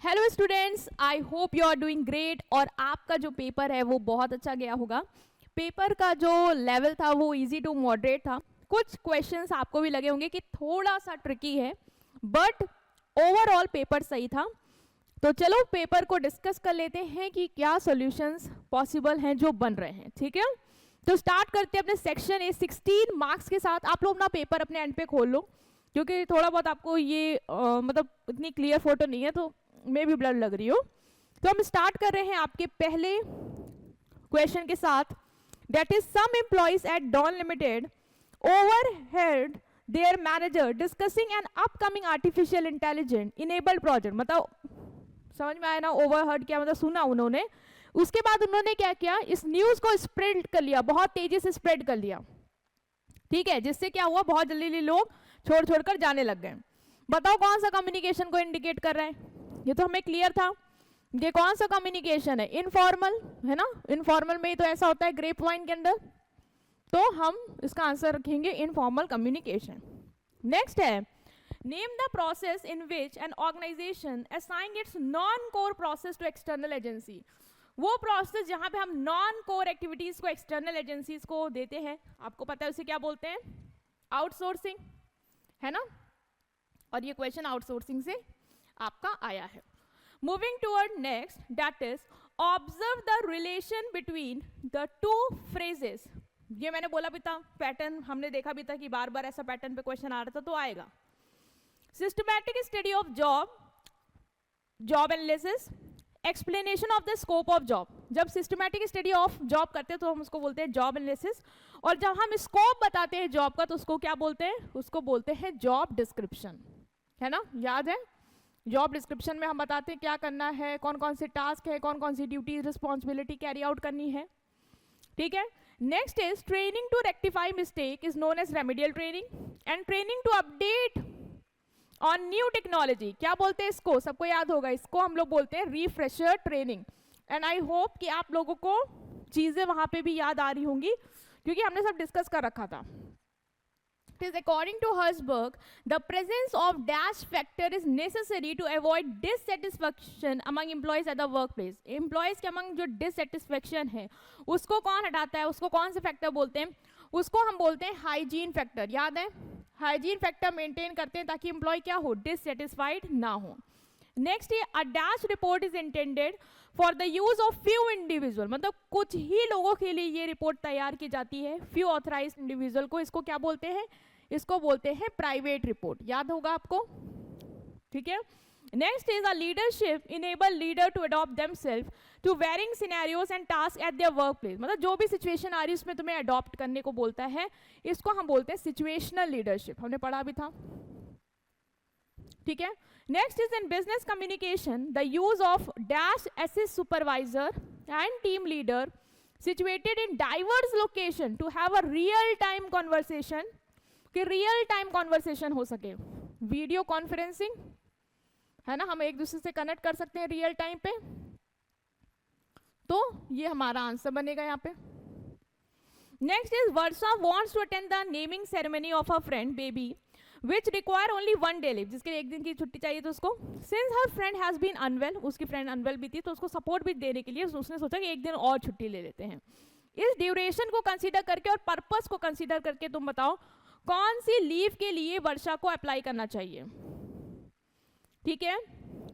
Hello students, I hope you are doing great. और आपका जो पेपर है वो बहुत अच्छा गया होगा। पेपर का जो लेवल था वो इजी टू मॉडरेट था। कुछ क्वेश्चंस आपको भी लगे होंगे कि थोड़ा सा ट्रिकी है, बट ओवरऑल पेपर सही था। तो चलो पेपर को डिस्कस कर लेते हैं कि क्या सॉल्यूशंस पॉसिबल हैं जो बन रहे हैं। ठीक है, तो स्टार्ट करते हैं अपने सेक्शन ए 16 मार्क्स के साथ। आप लोग अपना पेपर अपने एंड पे खोल लो, क्योंकि थोड़ा बहुत आपको ये मतलब इतनी क्लियर फोटो नहीं है तो मे भी ब्लर लग रही हो। तो हम स्टार्ट कर रहे हैं आपके पहले क्वेश्चन के साथ। That is some employees at Dawn limited overhead their manager discussing an upcoming artificial intelligent enabled project. मतलब समझ में आया ना, ओवरहर्ड क्या मतलब सुना उन्होंने। उसके बाद उन्होंने क्या किया, इस न्यूज को स्प्रेड कर लिया, बहुत तेजी से स्प्रेड कर लिया। ठीक है, जिससे क्या हुआ, बहुत जल्दी लोग छोड़ छोड़कर जाने लग गए। बताओ कौन सा कम्युनिकेशन को इंडिकेट कर रहा है। ये तो हमें क्लियर था। ये कौन सा कम्युनिकेशन है, इनफॉर्मल है ना। इनफॉर्मल में ही तो ऐसा होता है ग्रेप वाइन के अंदर। तो हम इसका आंसर रखेंगे इनफॉर्मल कम्युनिकेशन। नेक्स्ट है, name the process in which an organisation assign its non core process to external agency. वो प्रोसेस जहां पे हम नॉन कोर एक्टिविटीज को एक्सटर्नल एजेंसीज को देते हैं, आपको पता है उसे क्या बोलते हैं, आउटसोर्सिंग है ना। और ये क्वेश्चन आउटसोर्सिंग से आपका आया है। Moving toward next, that is observe the relation between the two phrases. ये मैंने बोला भी था, पैटर्न हमने देखा भी था कि बार बार ऐसा पैटर्न पे क्वेश्चन आ रहा था, तो आएगा। Systematic study of job, job analysis, explanation of the scope of job. जब सिस्टमैटिक स्टडी ऑफ जॉब करते हैं तो हम उसको बोलते हैं जॉब एनालिसिस, और जब हम स्कोप बताते हैं जॉब का तो उसको क्या बोलते हैं, उसको बोलते हैं जॉब डिस्क्रिप्शन, है ना। याद है, जॉब डिस्क्रिप्शन में हम बताते हैं क्या करना है, कौन कौन से टास्क है, कौन कौन सी ड्यूटी रिस्पॉन्सिबिलिटी कैरी आउट करनी है। ठीक है, next is training to rectify mistake is known as remedial training, and training to update on new technology. क्या बोलते हैं इसको, सबको याद होगा, इसको हम लोग बोलते हैं refresher training. And I hope कि आप लोगों को चीजें वहां पे भी याद आ रही होंगी, क्योंकि हमने सब डिस्कस कर रखा था। It is according to Herzberg, the presence of dash factor is necessary to avoid dissatisfaction among employees at the workplace. Employees के among जो dissatisfaction है उसको कौन हटाता है, उसको कौन से फैक्टर बोलते हैं, उसको हम बोलते हैं हाइजीन फैक्टर। याद है, हाइजीन फैक्टर मेंटेन करते हैं ताकि एम्प्लॉय क्या हो, डिससेटिस्फाइड ना हो। नेक्स्ट ये a dash report is intended for the use of few individual. मतलब कुछ ही लोगों के लिए ये रिपोर्ट तैयार की जाती है, फ्यू ऑथराइज्ड इंडिविजुअल को। इसको क्या बोलते हैं, इसको बोलते हैं प्राइवेट रिपोर्ट। याद होगा आपको, ठीक है। Next is a leadership enable leader to adopt themself to varying scenarios and task at their work place. मतलब जो भी सिचुएशन आ रही है उसमें तुम्हें अडॉप्ट करने को बोलता है, इसको हम बोलते हैं सिचुएशनल लीडरशिप, हमने पढ़ा भी था। ठीक है, next is in business communication the use of dash assist supervisor and team leader situated in diverse location to have a real time conversation, कि रियल टाइम कॉन्वर्सेशन हो सके। वीडियो कॉन्फ्रेंसिंग है ना, हम एक दूसरे से कनेक्ट कर सकते हैं रियल टाइम पे। तो ये हमारा आंसर बनेगा यहाँ पे। Next is Varsha wants to attend the naming ceremony of a friend baby which require only 1 day leave, जिसके लिए 1 दिन की छुट्टी चाहिए। तो उसको since her friend has been unwell, उसकी फ्रेंड अनवेल भी थी, तो उसको सपोर्ट भी देने के लिए उसने सोचा कि 1 दिन और छुट्टी ले लेते हैं। इस ड्यूरेशन को कंसीडर करके और पर्पस को कंसीडर करके तुम बताओ कौन सी लीव के लिए वर्षा को अप्लाई करना चाहिए। ठीक है,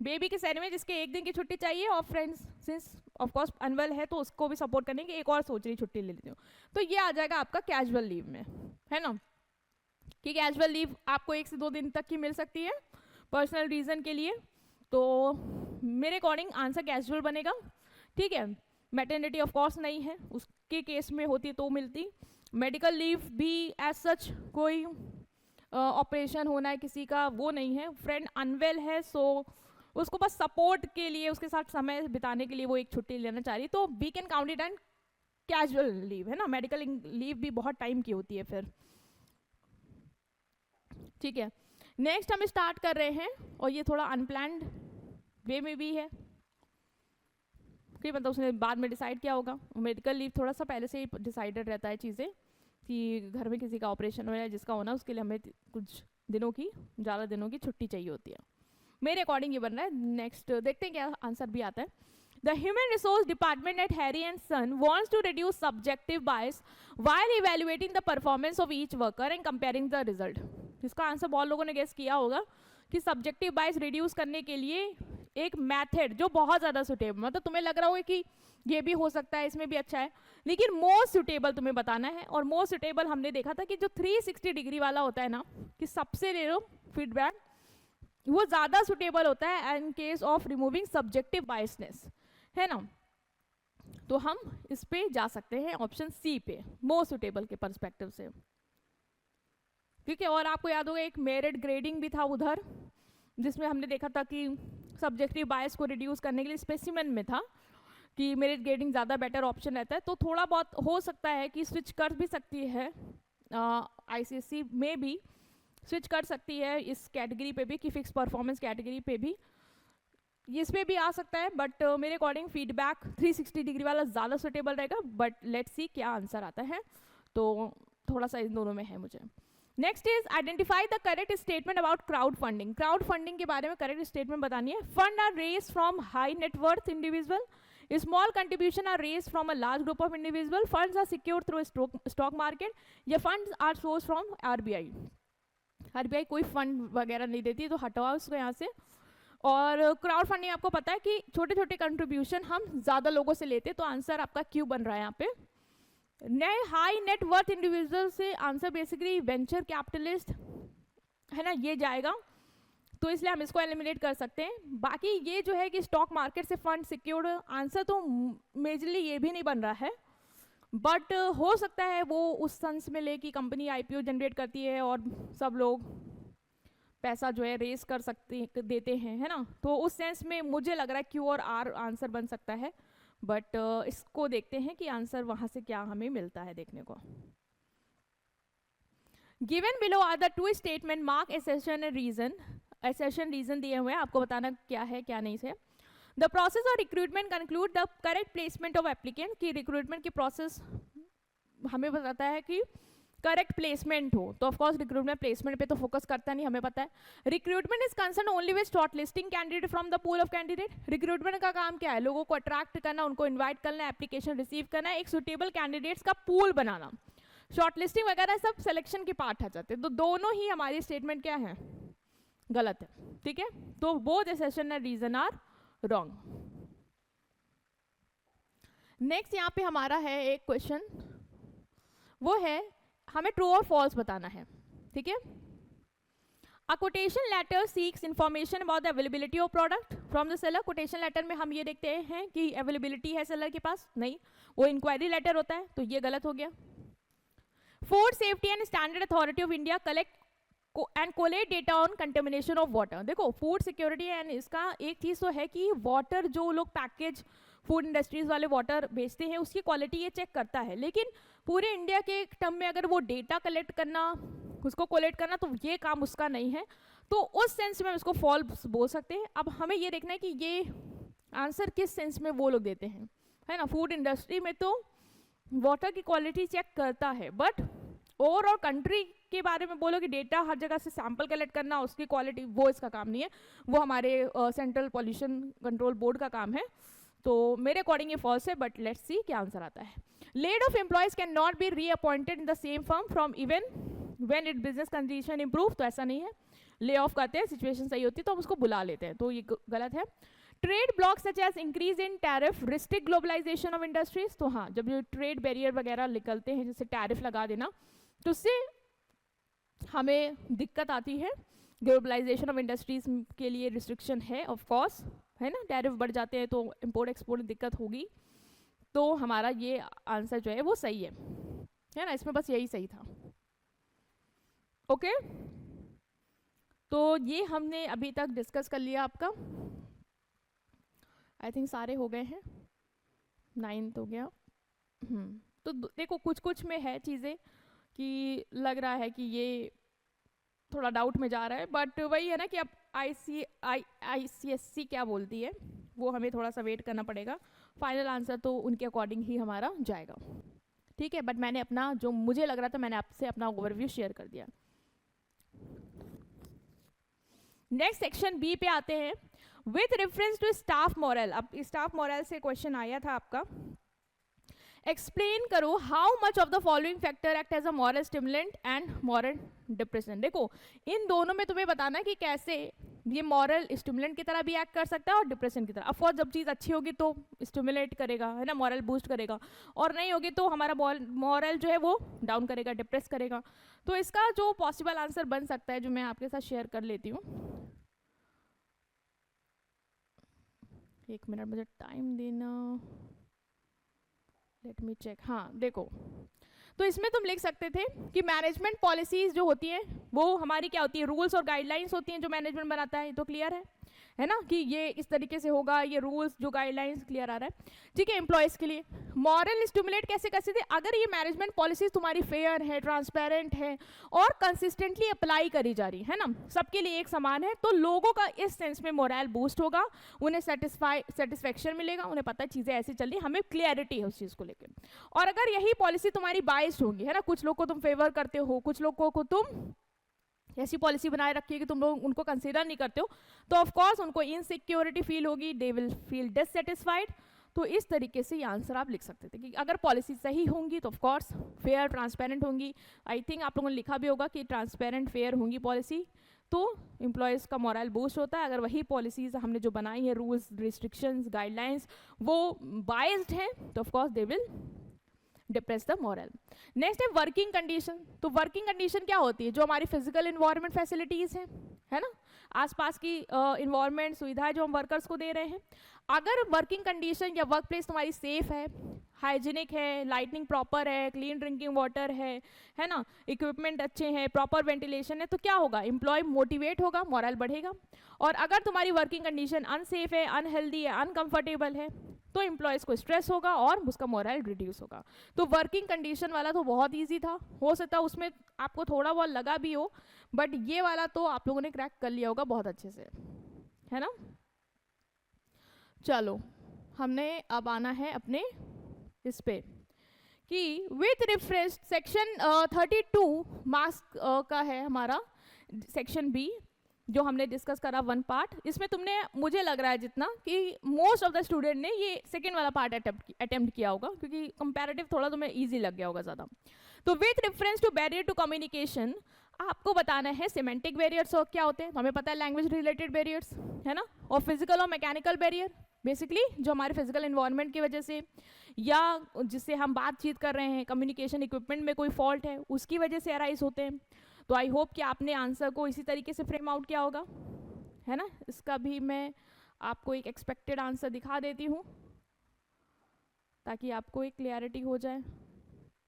बेबी के सेरेमनी जिसके 1 दिन की छुट्टी चाहिए, और friends since of course unwell है तो उसको भी सपोर्ट करने की एक और सोच रही छुट्टी ले लेती हूँ, तो ये आ जाएगा आपका कैजुअल लीव में, है ना। कि कैजुअल लीव आपको 1 से 2 दिन तक की मिल सकती है पर्सनल रीजन के लिए। तो मेरे अकॉर्डिंग आंसर कैजुअल बनेगा। ठीक है, मैटरनिटी ऑफ कोर्स नहीं है, उसके केस में होती तो मिलती। मेडिकल लीव भी एज सच कोई ऑपरेशन होना है किसी का वो नहीं है, फ्रेंड अनवेल है सो उसको बस सपोर्ट के लिए, उसके साथ समय बिताने के लिए वो एक छुट्टी लेना चाह रही, तो we can count it and casual leave, है ना। मेडिकल लीव भी बहुत टाइम की होती है फिर। ठीक है, नेक्स्ट हम स्टार्ट कर रहे हैं, और ये थोड़ा अनप्लान्ड वे में भी है कि मतलब उसने बाद में डिसाइड किया होगा। मेडिकल लीव थोड़ा सा पहले से ही डिसाइडेड रहता है चीज़ें, कि घर में किसी का ऑपरेशन हो या जिसका होना उसके लिए हमें कुछ दिनों की, ज़्यादा दिनों की छुट्टी चाहिए होती है। मेरे अकॉर्डिंग ये बन रहा है। नेक्स्ट देखते हैं क्या आंसर भी आता है। The Human Resource Department at Harry and Son wants to reduce subjective bias while evaluating the performance of each worker and comparing the result. इसका आंसर बहुत लोगों ने गेस किया होगा कि सब्जेक्टिव बाइस रिड्यूस करने के लिए एक मेथड जो बहुत ज़्यादा सुटेबल, मतलब तुम्हें लग रहा होगा कि ये भी हो सकता है, इसमें भी अच्छा है, लेकिन मोस्ट सुटेबल तुम्हें बताना है। और मोस्ट सुटेबल हमने देखा था कि जो 360 डिग्री वाला होता है ना, कि सबसे ले लो फीडबैक, वो ज़्यादा सुटेबल होता है in case of removing subjective biasness, है ना। तो हम इस पे जा सकते हैं ऑप्शन सी पे, मोस्ट सुटेबल के पर्सपेक्टिव से, ठीक है। और आपको याद होगा एक मेरिट ग्रेडिंग भी था उधर, जिसमें हमने देखा था कि सब्जेक्टिव बायस को रिड्यूस करने के लिए स्पेसिमेन में था कि मेरिट ग्रेडिंग ज़्यादा बेटर ऑप्शन रहता है। तो थोड़ा बहुत हो सकता है कि स्विच कर भी सकती है, आईसीएससी में भी स्विच कर सकती है इस कैटेगरी पे भी, कि फिक्स परफॉर्मेंस कैटेगरी पे भी, इसमें भी आ सकता है। बट मेरे अकॉर्डिंग फीडबैक 360 डिग्री वाला ज़्यादा सुटेबल रहेगा। बट लेट्स सी क्या आंसर आता है, तो थोड़ा सा इन दोनों में है मुझे। Next is identify the correct statement about crowd funding. Crowd funding के बारे में करेक्ट स्टेटमेंट बतानी है। Fund are raise from high net worth individual, small contribution are raise from a large group of individual, funds are secured through stock market, या funds are source from RBI. RBI कोई fund वगैरह नहीं देती, तो हटाओ उसको यहाँ से। और क्राउड फंडिंग आपको पता है कि छोटे छोटे कंट्रीब्यूशन हम ज़्यादा लोगों से लेते, तो आंसर आपका क्यों बन रहा है यहाँ पे। नए हाई नेट वर्थ इंडिविजुअल से आंसर बेसिकली वेंचर कैपिटलिस्ट, है ना, ये जाएगा, तो इसलिए हम इसको एलिमिनेट कर सकते हैं। बाकी ये जो है कि स्टॉक मार्केट से फंड सिक्योर्ड, आंसर तो मेजरली ये भी नहीं बन रहा है, बट हो सकता है वो उस सेंस में ले कि कंपनी आईपीओ जनरेट करती है और सब लोग पैसा जो है रेस कर सकते देते हैं, है ना। तो उस सेंस में मुझे लग रहा है क्यू और आर आंसर बन सकता है। बट इसको देखते हैं कि आंसर वहां से क्या हमें मिलता है देखने को। Given below are the two statement mark assertion and reason. Assertion reason दिए हुए हैं, आपको बताना क्या है क्या नहीं से। The process of recruitment conclude the correct placement of applicant, की रिक्रूटमेंट की प्रोसेस हमें बताता है कि करेक्ट प्लेसमेंट हो, तो ऑफकोर्स रिक्रूटमेंट प्लेसमेंट पे तो फोकस करता नहीं, हमें पता है। Recruitment is concern only with short listing candidate from the pool of candidate. Recruitment का काम क्या है, लोगों को अट्रैक्ट करना, उनको इन्वाइट करना, एप्लीकेशन रिसीव करना, एक सुटेबल कैंडिडेट्स का पूल बनाना। शॉर्ट लिस्टिंग वगैरह सब सिलेक्शन के पार्ट आ जाते हैं, तो दोनों ही हमारी स्टेटमेंट क्या है, गलत है, ठीक है। तो both assertion and reason are wrong. Next यहाँ पे हमारा है एक क्वेश्चन, वो है हमें ट्रू और फॉल्स बताना है, ठीक है। A quotation letter seeks information about the availability of product from the seller. Quotation letter में हम ये देखते हैं कि अवेलेबिलिटी है सेलर के पास, नहीं, वो इंक्वायरी लेटर होता है, तो ये गलत हो गया। Food safety and standard authority of India collect and collate data on contamination of water. देखो फूड सिक्योरिटी एंड इसका एक चीज़ तो है कि वाटर जो लोग पैकेज फूड इंडस्ट्रीज वाले वाटर बेचते हैं उसकी क्वालिटी ये चेक करता है, लेकिन पूरे इंडिया के टर्म में अगर वो डेटा कलेक्ट करना, उसको कोलेक्ट करना, तो ये काम उसका नहीं है, तो उस सेंस में हम इसको फॉल्स बोल सकते हैं। अब हमें ये देखना है कि ये आंसर किस सेंस में वो लोग देते हैं, है ना। फूड इंडस्ट्री में तो वाटर की क्वालिटी चेक करता है, बट ओवरऑल कंट्री के बारे में बोलो कि डेटा हर जगह से सैंपल कलेक्ट करना, उसकी क्वालिटी, वो इसका काम नहीं है, वो हमारे सेंट्रल पॉल्यूशन कंट्रोल बोर्ड का काम है। तो मेरे अकॉर्डिंग ये फॉल्स है, बट लेट्स सी क्या आंसर आता है। Laid off employees can not be reappointed in the same firm from even when it business condition improve, तो ऐसा नहीं है। ले ऑफ करते हैं, सिचुएशन सही होती है तो हम उसको बुला लेते हैं, तो ये गलत है। Trade block such as increase in tariff restrict globalisation of industries, तो हाँ, जब ये ट्रेड बैरियर वगैरह निकलते हैं, जैसे टैरिफ लगा देना, तो उससे हमें दिक्कत आती है। ग्लोबलाइजेशन ऑफ इंडस्ट्रीज के लिए रिस्ट्रिक्शन है ऑफ कोर्स, है ना, टैरिफ बढ़ जाते हैं तो इंपोर्ट एक्सपोर्ट में दिक्कत होगी, तो हमारा ये आंसर जो है वो सही है ना, इसमें बस यही सही था। ओके, तो ये हमने अभी तक डिस्कस कर लिया आपका, आई थिंक सारे हो गए हैं, 9 हो गया। तो देखो कुछ कुछ में है चीज़ें कि लग रहा है कि ये थोड़ा डाउट में जा रहा है, बट वही है ना कि अब आईसीएससी क्या बोलती है वो हमें थोड़ा सा वेट करना पड़ेगा। फाइनल आंसर तो उनके अकॉर्डिंग ही हमारा जाएगा, ठीक है। बट मैंने अपना जो मुझे लग रहा था, मैंने आपसे अपना ओवरव्यू शेयर कर दिया। नेक्स्ट सेक्शन बी पे आते हैं, with reference to staff morale. अब स्टाफ मॉरल से क्वेश्चन आया था आपका, एक्सप्लेन करो how much of the following factor act as a morale stimulant and morale depression. देखो इन दोनों में तुम्हें बताना है कि कैसे ये मॉरल स्टिमुलेंट की तरह भी एक्ट कर सकता है और डिप्रेशन की तरह। ऑफकोर्स जब चीज़ अच्छी होगी तो स्टिमुलेट करेगा, है ना, मॉरल बूस्ट करेगा, और नहीं होगी तो हमारा मॉरल जो है वो डाउन करेगा, डिप्रेस करेगा। तो इसका जो पॉसिबल आंसर बन सकता है जो मैं आपके साथ शेयर कर लेती हूँ, एक मिनट मुझे टाइम देना, लेट मी चेक। हाँ देखो, तो इसमें तुम लिख सकते थे कि मैनेजमेंट पॉलिसीज जो होती हैं वो हमारी क्या होती है, रूल्स और गाइडलाइंस होती हैं जो मैनेजमेंट बनाता है। ये तो क्लियर है ना, कि ये इस तरीके से होगा, ये रूल्स जो गाइडलाइंस क्लियर आ रहा है, ठीक है। एम्प्लॉयज़ के लिए मॉरल स्टिमुलेट कैसे कर सकते, अगर ये मैनेजमेंट पॉलिसीज तुम्हारी फेयर है, ट्रांसपेरेंट है और कंसिस्टेंटली अप्लाई करी जा रही है ना, सबके लिए एक समान है, तो लोगों का इस सेंस में मोरल बूस्ट होगा, उन्हें सेटिस्फैक्शन मिलेगा, उन्हें पता है चीज़ें ऐसी चल रही, हमें क्लियरिटी है उस चीज़ को लेकर। और अगर यही पॉलिसी तुम्हारी बाइस्ड होगी, है ना, कुछ लोग को तुम फेवर करते हो, कुछ लोगों को तुम ऐसी पॉलिसी बनाए रखी है कि तुम लोग उनको कंसीडर नहीं करते हो, तो ऑफ कोर्स उनको इनसिक्योरिटी फील होगी, दे विल फील डिससेटिस्फाइड। तो इस तरीके से ये आंसर आप लिख सकते थे कि अगर पॉलिसी सही होंगी तो ऑफ कोर्स फेयर ट्रांसपेरेंट होंगी। आई थिंक आप लोगों ने लिखा भी होगा कि ट्रांसपेरेंट फेयर होंगी पॉलिसी, तो एम्प्लॉयज़ का मोरल बूस्ट होता है। अगर वही पॉलिसीज हमने जो बनाई है, रूल्स, रिस्ट्रिक्शंस, गाइडलाइंस, वो बाइज्ड हैं तो of course they will depress the moral. Next है वर्किंग कंडीशन। तो वर्किंग कंडीशन क्या होती है, जो हमारी फिजिकल इन्वायरमेंट फैसिलिटीज़ हैं, है ना, आसपास की इन्वायरमेंट सुविधाएं जो हम वर्कर्स को दे रहे हैं। अगर वर्किंग कंडीशन या वर्क प्लेस तुम्हारी सेफ है, हाइजीनिक है, लाइटनिंग प्रॉपर है, क्लीन ड्रिंकिंग वाटर है ना, इक्विपमेंट अच्छे हैं, प्रॉपर वेंटिलेशन है, तो क्या होगा, एम्प्लॉय मोटिवेट होगा, मॉरल बढ़ेगा। और अगर तुम्हारी वर्किंग कंडीशन अनसेफ है, अनहेल्दी है, अनकंफर्टेबल है, तो एम्प्लॉयज़ को स्ट्रेस होगा और उसका मोरल रिड्यूस होगा। तो वर्किंग कंडीशन वाला तो बहुत इजी था, हो सकता है उसमें आपको थोड़ा बहुत लगा भी हो, बट ये वाला तो आप लोगों ने क्रैक कर लिया होगा बहुत अच्छे से, है ना। चलो हमने अब आना है अपने इस पे कि विथ रेफरेंस सेक्शन 32 मार्क्स का है हमारा सेक्शन बी जो हमने डिस्कस करा वन पार्ट। इसमें तुमने, मुझे लग रहा है जितना, कि मोस्ट ऑफ द स्टूडेंट ने ये सेकेंड वाला पार्ट अटेम्प्ट किया होगा, क्योंकि कंपैरेटिव थोड़ा तुम्हें इजी लग गया होगा ज़्यादा। तो with reference to barrier to communication आपको बताना है सिमेंटिक बैरियर्स और क्या होते हैं। तो हमें पता है लैंग्वेज रिलेटेड बैरियर्स, है ना, और फिजिकल और मैकेनिकल बैरियर, बेसिकली जो हमारे फिजिकल इन्वायरमेंट की वजह से या जिससे हम बातचीत कर रहे हैं, कम्युनिकेशन इक्विपमेंट में कोई फॉल्ट है, उसकी वजह से अराइज होते हैं। तो आई होप कि आपने आंसर को इसी तरीके से फ्रेम आउट किया होगा, है ना। इसका भी मैं आपको एक एक्सपेक्टेड आंसर दिखा देती हूँ ताकि आपको एक क्लियरिटी हो जाए।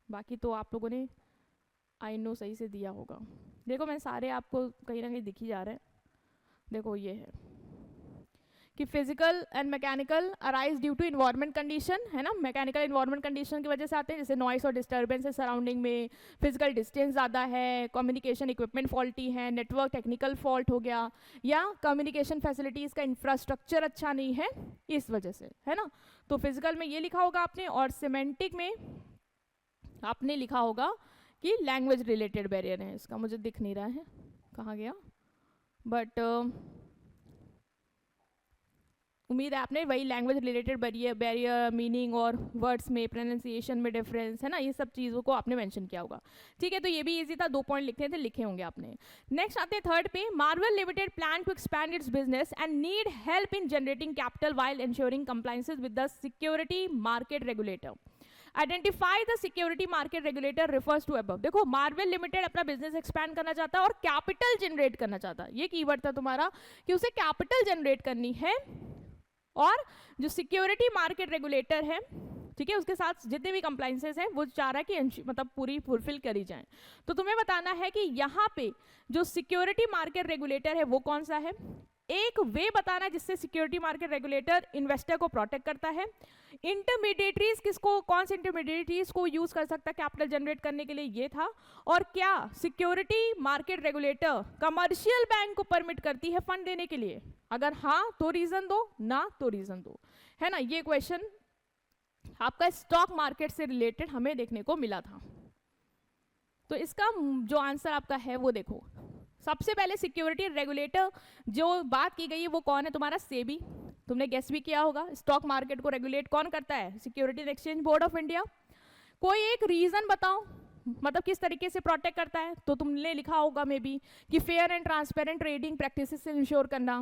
बाकी तो आप लोगों ने आई नो सही से दिया होगा। देखो मैं सारे आपको कहीं ना कहीं दिख ही जा रहे हैं। देखो ये है कि physical and mechanical arise due to environment condition, है ना, मैकेनिकल इन्वायरमेंट कंडीशन की वजह से आते हैं, जैसे नॉइस और डिस्टर्बेंस है सराउंडिंग में, फिजिकल डिस्टेंस ज़्यादा है, कम्युनिकेशन इक्विपमेंट फॉल्टी है, नेटवर्क टेक्निकल फॉल्ट हो गया, या कम्युनिकेशन फैसिलिटीज़ का इंफ्रास्ट्रक्चर अच्छा नहीं है, इस वजह से, है ना। तो फिजिकल में ये लिखा होगा आपने, और सिमेंटिक में आपने लिखा होगा कि लैंग्वेज रिलेटेड बैरियर है। इसका मुझे दिख नहीं रहा है कहाँ गया, बट उम्मीद है आपने वही लैंग्वेज रिलेटेड बैरियर मीनिंग और वर्ड्स में प्रोनाउंसिएशन में डिफरेंस, है ना, ये सब चीज़ों को आपने मेंशन किया होगा। ठीक है, तो ये भी इजी था, 2 पॉइंट लिखने थे, लिखे होंगे आपने। नेक्स्ट आते हैं थर्ड पे, Marvel limited plan to expand its business and need help in generating capital while ensuring compliances with the security market regulator. Identify the security market regulator refers to above. देखो Marvel limited अपना business expand करना चाहता है और capital generate करना चाहता है, ये कीवर्ड था तुम्हारा कि उसे कैपिटल जनरेट करनी है, और जो सिक्योरिटी मार्केट रेगुलेटर है, ठीक है, उसके साथ जितने भी कंप्लायंसेस हैं वो चाह रहा है कि मतलब पूरी फुलफिल करी जाए। तो तुम्हें बताना है कि यहाँ पे जो सिक्योरिटी मार्केट रेगुलेटर है वो कौन सा है। एक वे बताना है जिससे सिक्योरिटी मार्केट रेगुलेटर इन्वेस्टर को प्रोटेक्ट करता है। इंटरमीडिएटरीज किसको, कौन से इंटरमीडिएटरीज को यूज कर सकता है कैपिटल जनरेट करने के लिए, ये था। और क्या security market regulator commercial bank को परमिट करती है फंड देने के लिए, अगर हाँ तो रीजन दो, ना तो रीजन दो, है ना। ये क्वेश्चन आपका स्टॉक मार्केट से रिलेटेड हमें देखने को मिला था। तो इसका जो आंसर आपका है वो देखो, सबसे पहले सिक्योरिटी रेगुलेटर जो बात की गई है वो कौन है, तुम्हारा सेबी। तुमने गेस भी किया होगा, स्टॉक मार्केट को रेगुलेट कौन करता है, security and exchange board of India. कोई एक रीजन बताओ, मतलब किस तरीके से प्रोटेक्ट करता है, तो तुमने लिखा होगा मे बी कि fair and transparent trading practices से इंश्योर करना,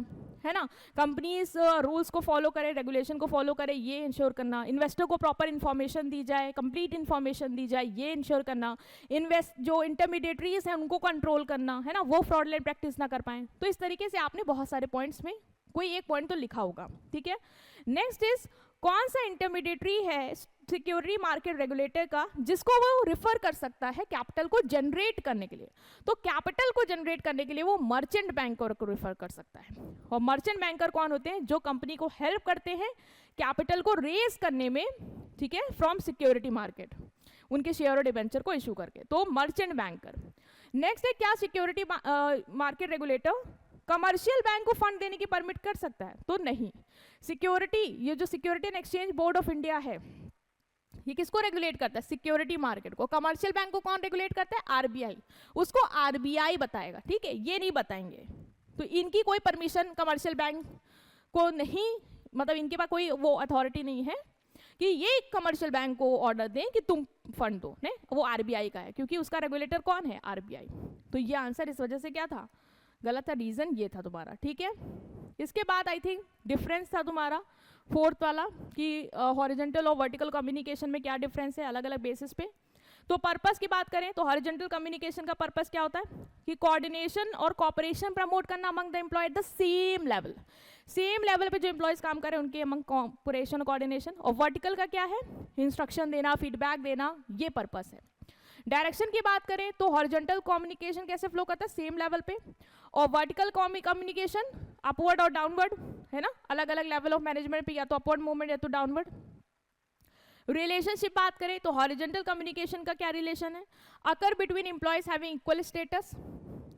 है ना, कंपनीज रूल्स को फॉलो करे, रेगुलेशन को फॉलो करे, ये इंश्योर करना, इन्वेस्टर को प्रॉपर इन्फॉर्मेशन दी जाए, कंप्लीट इन्फॉर्मेशन दी जाए, ये इंश्योर करना, इन्वेस्ट जो इंटरमीडिएटरीज हैं उनको कंट्रोल करना, है ना, वो फ्रॉडलेंट प्रैक्टिस ना कर पाए। तो इस तरीके से आपने बहुत सारे पॉइंट्स में कोई एक पॉइंट तो लिखा होगा, ठीक है। नेक्स्ट इज कौन सा इंटरमीडिएटरी है सिक्योरिटी मार्केट रेगुलेटर का जिसको वो रिफर कर सकता है कैपिटल को जनरेट करने के लिए। तो कैपिटल को जनरेट करने के लिए वो मर्चेंट बैंकर को रिफर कर सकता है। और मर्चेंट बैंकर कौन होते हैं, जो कंपनी को हेल्प करते हैं कैपिटल को रेज करने में, ठीक है, फ्रॉम सिक्योरिटी मार्केट, उनके शेयर और डिबेंचर को इशू करके, तो मर्चेंट बैंकर। नेक्स्ट है क्या security market regulator commercial bank को फंड देने की परमिट कर सकता है, तो नहीं। सिक्योरिटी, ये जो security and exchange board of India है, ये किसको रेगुलेट करता है, सिक्योरिटी मार्केट को। कमर्शियल बैंक को कौन रेगुलेट करता है, आरबीआई, उसको आरबीआई बताएगा, ठीक है, ये नहीं बताएंगे। तो इनकी कोई परमिशन कमर्शियल बैंक को नहीं, मतलब इनके पास कोई वो अथॉरिटी नहीं है कि ये कमर्शियल बैंक को ऑर्डर दें कि तुम फंड दो, नहीं, वो आरबीआई का है, क्योंकि उसका रेगुलेटर कौन है, आरबीआई। तो ये आंसर इस वजह से क्या था, गलत था, रीजन ये था तुम्हारा, ठीक है। इसके बाद आई थिंक डिफरेंस था तुम्हारा फोर्थ वाला कि हॉरिजॉन्टल और वर्टिकल कम्युनिकेशन में क्या डिफरेंस है अलग अलग बेसिस पे। तो पर्पस की बात करें तो हॉरिजॉन्टल कम्युनिकेशन का पर्पस क्या होता है कि कोऑर्डिनेशन और कॉपरेशन प्रमोट करना among the employee at the same level, same level पे जो एम्प्लॉयज काम कर रहे हैं उनके अमंग कॉपरेशन कोऑर्डिनेशन। और वर्टिकल का क्या है, इंस्ट्रक्शन देना, फीडबैक देना, ये पर्पस है। डायरेक्शन की बात करें तो हॉरिजॉन्टल कम्युनिकेशन कैसे फ्लो करता है, सेम लेवल पे, और वर्टिकल कम्युनिकेशन अपवर्ड और डाउनवर्ड, है ना, अलग अलग लेवल ऑफ मैनेजमेंट पे, या तो अपवर्ड मूवमेंट या तो डाउनवर्ड। रिलेशनशिप बात करें तो हॉरिजॉन्टल कम्युनिकेशन का क्या रिलेशन है, occur between employees having equal status,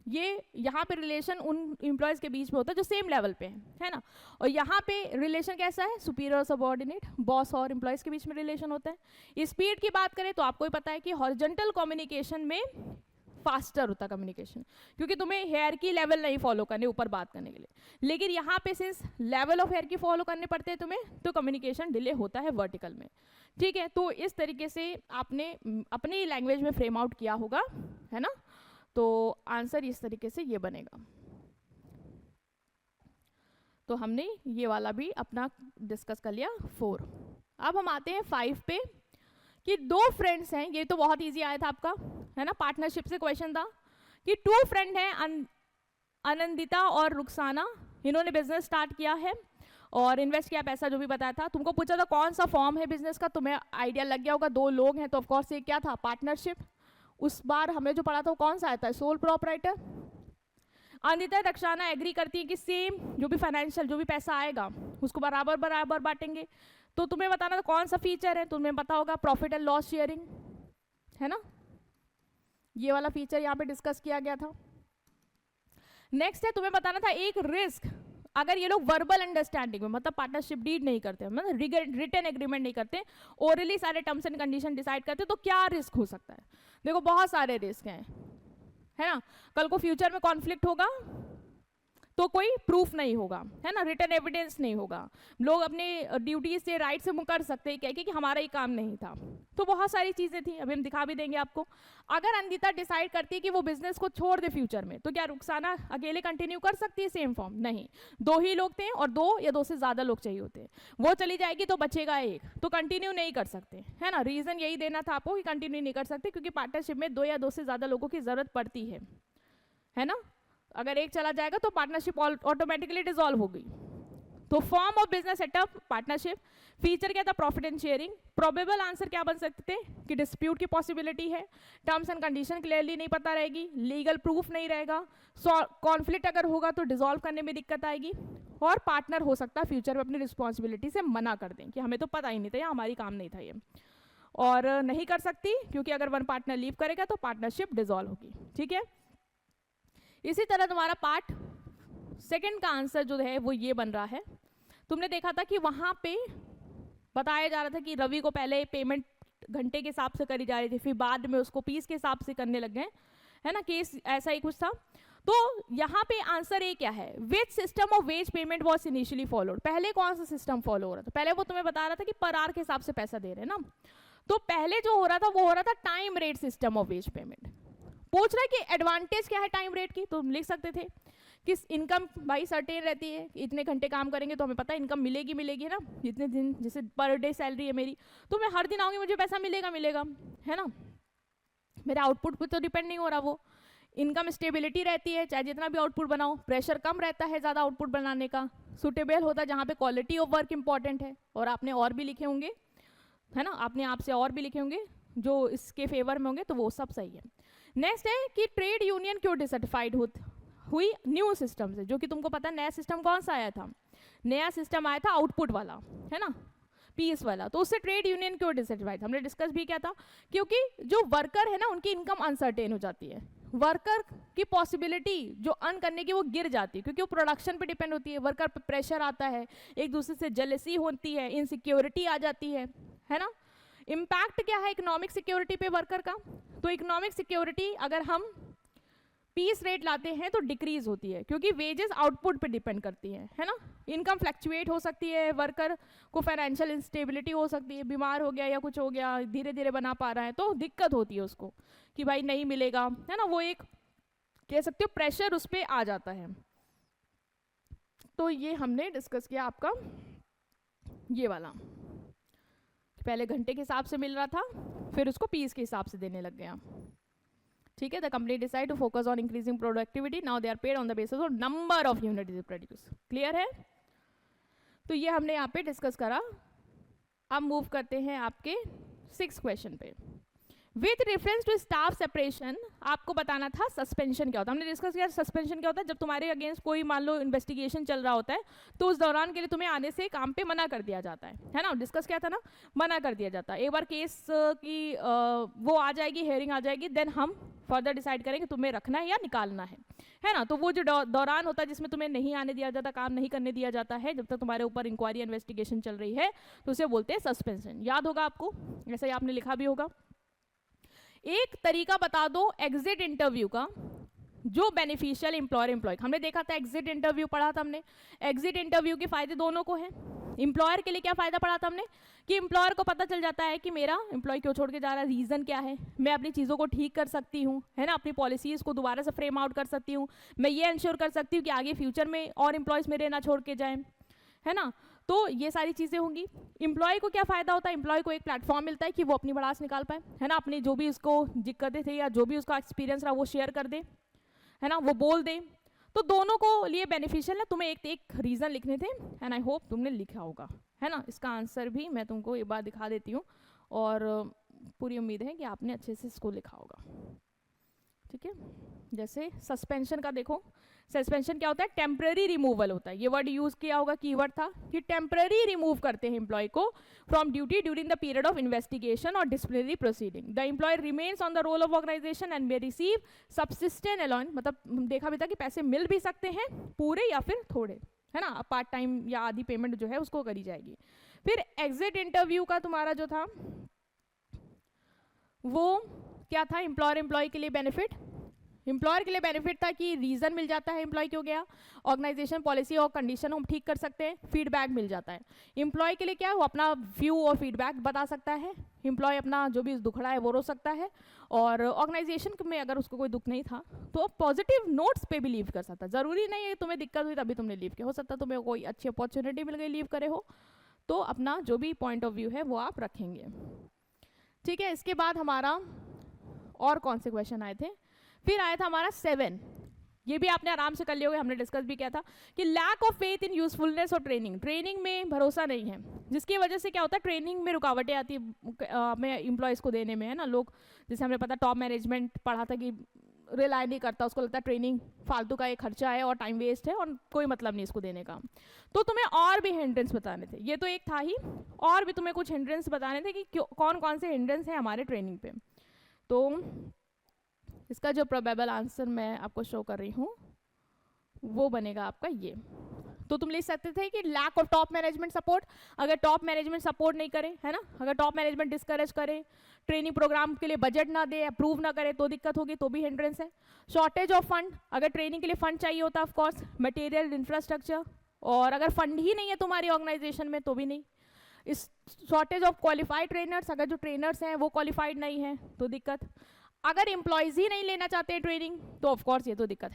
ये यहाँ पे रिलेशन उन एम्प्लॉयज के बीच में होता है जो सेम लेवल पे है ना। और यहाँ पे रिलेशन कैसा है, सुपीरियर और सबऑर्डिनेट, बॉस और एम्प्लॉयज के बीच में रिलेशन होता है। स्पीड की बात करें तो आपको ही पता है कि हॉरिजॉन्टल कम्युनिकेशन में फास्टर होता है कम्युनिकेशन, क्योंकि तुम्हें हेयर की लेवल नहीं फॉलो करने ऊपर बात करने के लिए, लेकिन यहाँ पे सिंस लेवल ऑफ हेयर की फॉलो करने पड़ते हैं तुम्हें, तो कम्युनिकेशन डिले होता है वर्टिकल में, ठीक है। तो इस तरीके से आपने अपनी लैंग्वेज में फ्रेम आउट किया होगा, है ना। तो आंसर इस तरीके से ये बनेगा। तो हमने ये वाला भी अपना डिस्कस कर लिया 4। अब हम आते हैं 5 पे कि 2 फ्रेंड्स हैं, ये तो बहुत इजी आया था आपका, है ना, पार्टनरशिप से क्वेश्चन था कि 2 फ्रेंड हैं आनंदिता और रुखसाना, इन्होंने बिजनेस स्टार्ट किया है और इन्वेस्ट किया पैसा जो भी बताया था। तुमको पूछा था कौन सा फॉर्म है बिजनेस का, तुम्हें आइडिया लग गया होगा, 2 लोग हैं तो ऑफकोर्स ये क्या था, पार्टनरशिप। उस बार हमें जो पढ़ा था वो कौन सा आता है, सोल प्रोपराइटर। अनिता रक्षाना एग्री करती है कि सेम जो भी फाइनेंशियल जो भी पैसा आएगा उसको बराबर बराबर बांटेंगे। तो तुम्हें बताना था कौन सा फीचर है, तुम्हें पता होगा प्रॉफिट एंड लॉस शेयरिंग, है ना, ये वाला फीचर यहाँ पे डिस्कस किया गया था। नेक्स्ट है तुम्हें बताना था एक रिस्क, अगर ये लोग वर्बल अंडरस्टैंडिंग में, मतलब पार्टनरशिप डीड नहीं करते, मतलब रिटन एग्रीमेंट नहीं करते, ओरली सारे टर्म्स एंड कंडीशन डिसाइड करते, तो क्या रिस्क हो सकता है। देखो बहुत सारे रिस्क हैं, है ना, कल को फ्यूचर में कॉन्फ्लिक्ट होगा तो कोई प्रूफ नहीं होगा, है ना, रिटन एविडेंस नहीं होगा, लोग अपने ड्यूटी से राइट से मुकर सकते हैं कह के कि हमारा ही काम नहीं था। तो बहुत सारी चीज़ें थी, अभी हम दिखा भी देंगे आपको। अगर अंदिता डिसाइड करती है कि वो बिजनेस को छोड़ दे फ्यूचर में, तो क्या रुखसाना अकेले कंटिन्यू कर सकती है सेम फॉर्म, नहीं, 2 ही लोग थे और 2 या 2 से ज़्यादा लोग चाहिए होते हैं, वो चली जाएगी तो बचेगा एक, तो कंटिन्यू नहीं कर सकते, है ना। रीज़न यही देना था आपको कि कंटिन्यू नहीं कर सकते, क्योंकि पार्टनरशिप में 2 या 2 से ज़्यादा लोगों की ज़रूरत पड़ती है ना। अगर एक चला जाएगा तो पार्टनरशिप ऑटोमेटिकली डिसॉल्व होगी। तो form of business setup partnership, feature क्या था, profit and sharing. Probable answer क्या बन सकते थे कि डिस्प्यूट की पॉसिबिलिटी है, टर्म्स एंड कंडीशन क्लियरली नहीं पता रहेगी, लीगल प्रूफ नहीं रहेगा, कॉन्फ्लिक्ट अगर होगा तो डिसॉल्व करने में दिक्कत आएगी, और पार्टनर हो सकता है फ्यूचर में अपनी रिस्पॉन्सिबिलिटी से मना कर दें कि हमें तो पता ही नहीं था या हमारी काम नहीं था ये, और नहीं कर सकती क्योंकि अगर वन पार्टनर लीव करेगा तो पार्टनरशिप डिसॉल्व होगी, ठीक है। इसी तरह तुम्हारा पार्ट सेकंड का आंसर जो है वो ये बन रहा है। तुमने देखा था कि वहाँ पे बताया जा रहा था कि रवि को पहले पेमेंट घंटे के हिसाब से करी जा रही थी, फिर बाद में उसको पीस के हिसाब से करने लग गए, है ना, केस ऐसा ही कुछ था। तो यहाँ पे आंसर ए क्या है, which system of ways payment was initially followed, पहले कौन सा सिस्टम फॉलो हो रहा था, पहले वो तुम्हें बता रहा था कि पर आवर के हिसाब से पैसा दे रहे हैं ना, तो पहले जो हो रहा था वो हो रहा था time rate system of ways payment. पूछ रहा है कि एडवांटेज क्या है टाइम रेट की, तो हम लिख सकते थे कि इनकम भाई सर्टेन रहती है, इतने घंटे काम करेंगे तो हमें पता है इनकम मिलेगी मिलेगी ना, इतने दिन, जैसे पर डे सैलरी है मेरी, तो मैं हर दिन आऊँगी मुझे पैसा मिलेगा मिलेगा, है ना, मेरे आउटपुट पर तो डिपेंड नहीं हो रहा वो। इनकम स्टेबिलिटी रहती है, चाहे जितना भी आउटपुट बनाओ, प्रेशर कम रहता है ज़्यादा आउटपुट बनाने का, सुटेबल होता है जहाँ पे क्वालिटी ऑफ वर्क इंपॉर्टेंट है, और आपने और भी लिखे होंगे, है ना, आपने आपसे और भी लिखे होंगे जो इसके फेवर में होंगे, तो वो सब सही है। नेक्स्ट है कि ट्रेड यूनियन क्यों डिससेटिस्फाइड हुई न्यू सिस्टम से, जो कि तुमको पता है नया सिस्टम कौन सा आया था, नया सिस्टम आया था आउटपुट वाला, है ना, पीस वाला, तो उससे ट्रेड यूनियन क्यों डिससेटिस्फाइड, हमने डिस्कस भी किया था, क्योंकि जो वर्कर है ना उनकी इनकम अनसर्टेन हो जाती है, वर्कर की पॉसिबिलिटी जो अर्न करने की वो गिर जाती है, क्योंकि वो प्रोडक्शन पे डिपेंड होती है, वर्कर पे प्रेशर आता है, एक दूसरे से जेलसी होती है, इनसिक्योरिटी आ जाती है ना। इम्पैक्ट क्या है इकोनॉमिक सिक्योरिटी पे वर्कर का, तो इकोनॉमिक सिक्योरिटी अगर हम पीस रेट लाते हैं तो डिक्रीज होती है, क्योंकि वेजेस आउटपुट पे डिपेंड करती है ना, इनकम फ्लक्चुएट हो सकती है, वर्कर को फाइनेंशियल इंस्टेबिलिटी हो सकती है, बीमार हो गया या कुछ हो गया, धीरे धीरे बना पा रहा है तो दिक्कत होती है उसको कि भाई नहीं मिलेगा, है ना, वो एक कह सकते हो प्रेशर उस पर आ जाता है। तो ये हमने डिस्कस किया आपका ये वाला, पहले घंटे के हिसाब से मिल रहा था, फिर उसको पीस के हिसाब से देने लग गया, ठीक है। The company decide to focus on increasing productivity, now they are paid on the basis of number of unit produce, clear है। तो ये हमने यहाँ पे डिस्कस करा। अब मूव करते हैं आपके 6 क्वेश्चन पे। With reference to staff separation, आपको बताना था सस्पेंशन क्या होता है, हमने डिस्कस किया सस्पेंशन क्या होता है, जब तुम्हारे अगेंस्ट कोई मान लो इन्वेस्टिगेशन चल रहा होता है तो उस दौरान के लिए तुम्हें आने से काम पे मना कर दिया जाता है ना, डिस्कस किया था ना, मना कर दिया जाता है। एक बार केस की वो आ जाएगी, हेयरिंग आ जाएगी, देन हम फर्दर डिसाइड करेंगे तुम्हें रखना है या निकालना है ना। तो वो जो दौरान होता है जिसमें तुम्हें नहीं आने दिया जाता, काम नहीं करने दिया जाता है जब तक तुम्हारे ऊपर इंक्वायरी इन्वेस्टिगेशन चल रही है, तो उसे बोलते हैं सस्पेंशन। याद होगा आपको, ऐसा ही आपने लिखा भी होगा। एक तरीका बता दो एग्जिट इंटरव्यू का जो बेनिफिशियल एम्प्लॉयर एम्प्लॉय, हमने देखा था एग्जिट इंटरव्यू पढ़ा था हमने, एग्जिट इंटरव्यू के फायदे दोनों को हैं। एम्प्लॉयर के लिए क्या फायदा पढ़ा था हमने कि एम्प्लॉयर को पता चल जाता है कि मेरा एम्प्लॉय क्यों छोड़ के जा रहा है, रीजन क्या है, मैं अपनी चीज़ों को ठीक कर सकती हूँ, है ना, अपनी पॉलिसीज़ को दोबारा से फ्रेम आउट कर सकती हूँ, मैं ये इंश्योर कर सकती हूँ कि आगे फ्यूचर में और एम्प्लॉयज़ मेरे ना छोड़ के जाएँ, है ना। तो ये सारी चीज़ें होंगी। एम्प्लॉय को क्या फ़ायदा होता है, एम्प्लॉय को एक प्लेटफॉर्म मिलता है कि वो अपनी भड़ास निकाल पाए, है ना, अपनी जो भी उसको दिक्कतें थे या जो भी उसका एक्सपीरियंस रहा वो शेयर कर दे, है ना, वो बोल दे, तो दोनों को लिए बेनिफिशियल है। तुम्हें एक रीज़न लिखने थे एंड आई होप तुमने लिखा होगा, है ना। इसका आंसर भी मैं तुमको एक बार दिखा देती हूँ और पूरी उम्मीद है कि आपने अच्छे से इसको लिखा होगा, ठीक है। जैसे सस्पेंशन का देखो, सस्पेंशन क्या होता है, टेम्पररी रिमूवल होता है, ये वर्ड यूज किया होगा, कीवर्ड था कि टेम्पररी रिमूव करते हैं एम्प्लॉय को from duty during the period of investigation और disciplinary proceeding. The employ remains on the roll of organisation and may receive subsistence allowance, मतलब देखा भी था कि पैसे मिल भी सकते हैं पूरे या फिर थोड़े, है ना, पार्ट टाइम या आधी पेमेंट जो है उसको करी जाएगी। फिर एग्जिट इंटरव्यू का तुम्हारा जो था वो क्या था, एम्प्लॉयर एम्प्लॉय के लिए बेनिफिट, एम्प्लॉयर के लिए बेनिफिट था कि रीजन मिल जाता है एम्प्लॉय क्यों गया, ऑर्गेनाइजेशन पॉलिसी और कंडीशन हम ठीक कर सकते हैं, फीडबैक मिल जाता है। एम्प्लॉय के लिए क्या, वो अपना व्यू और फीडबैक बता सकता है, एम्प्लॉय अपना जो भी दुखड़ा है वो रो सकता है, और ऑर्गेनाइजेशन में अगर उसको कोई दुख नहीं था तो पॉजिटिव नोट्स पे भी लीव कर सकता है। ज़रूरी नहीं है तुम्हें दिक्कत हुई तभी तुमने लीव किया, हो सकता है तुम्हें कोई अच्छी अपॉर्चुनिटी मिल गई लीव करे हो, तो अपना जो भी पॉइंट ऑफ व्यू है वो आप रखेंगे, ठीक है। इसके बाद हमारा और कौन से क्वेश्चन आए थे, फिर आया था हमारा 7, ये भी आपने आराम से कर लिया होगा, हमने डिस्कस भी किया था कि lack of faith in usefulness और ट्रेनिंग, ट्रेनिंग में भरोसा नहीं है, जिसकी वजह से क्या होता है ट्रेनिंग में रुकावटें आती है में एम्प्लॉयज़ को देने में, है ना। लोग जैसे हमने पता टॉप मैनेजमेंट पढ़ा था कि रिलाई नहीं करता, उसको लगता है ट्रेनिंग फालतू का एक खर्चा है और टाइम वेस्ट है और कोई मतलब नहीं इसको देने का। तो तुम्हें और भी हिंड्रेंस बताने थे, ये तो एक था ही, और भी तुम्हें कुछ हिंड्रेंस बताने थे कि कौन कौन से हिंड्रेंस हैं हमारे ट्रेनिंग पे। तो इसका जो प्रोबेबल आंसर मैं आपको शो कर रही हूँ वो बनेगा आपका ये। तो तुम लिख सकते थे कि lack of top management support. अगर टॉप मैनेजमेंट सपोर्ट नहीं करे, है ना, अगर टॉप मैनेजमेंट डिस्करेज करे, ट्रेनिंग प्रोग्राम के लिए बजट ना दे, अप्रूव ना करे, तो दिक्कत होगी, तो भी हिंड्रेंस है। शॉर्टेज ऑफ फंड, अगर ट्रेनिंग के लिए फंड चाहिए होता है ऑफकोर्स, मटेरियल, इंफ्रास्ट्रक्चर, और अगर फंड ही नहीं है तुम्हारी ऑर्गेनाइजेशन में तो भी नहीं। इस शॉर्टेज ऑफ क्वालिफाइड ट्रेनर्स, अगर जो ट्रेनर्स हैं वो क्वालिफाइड नहीं है तो दिक्कत। अगर एम्प्लॉयज ही नहीं लेना चाहते हैं ट्रेनिंग तो ऑफकोर्स ये तो दिक्कत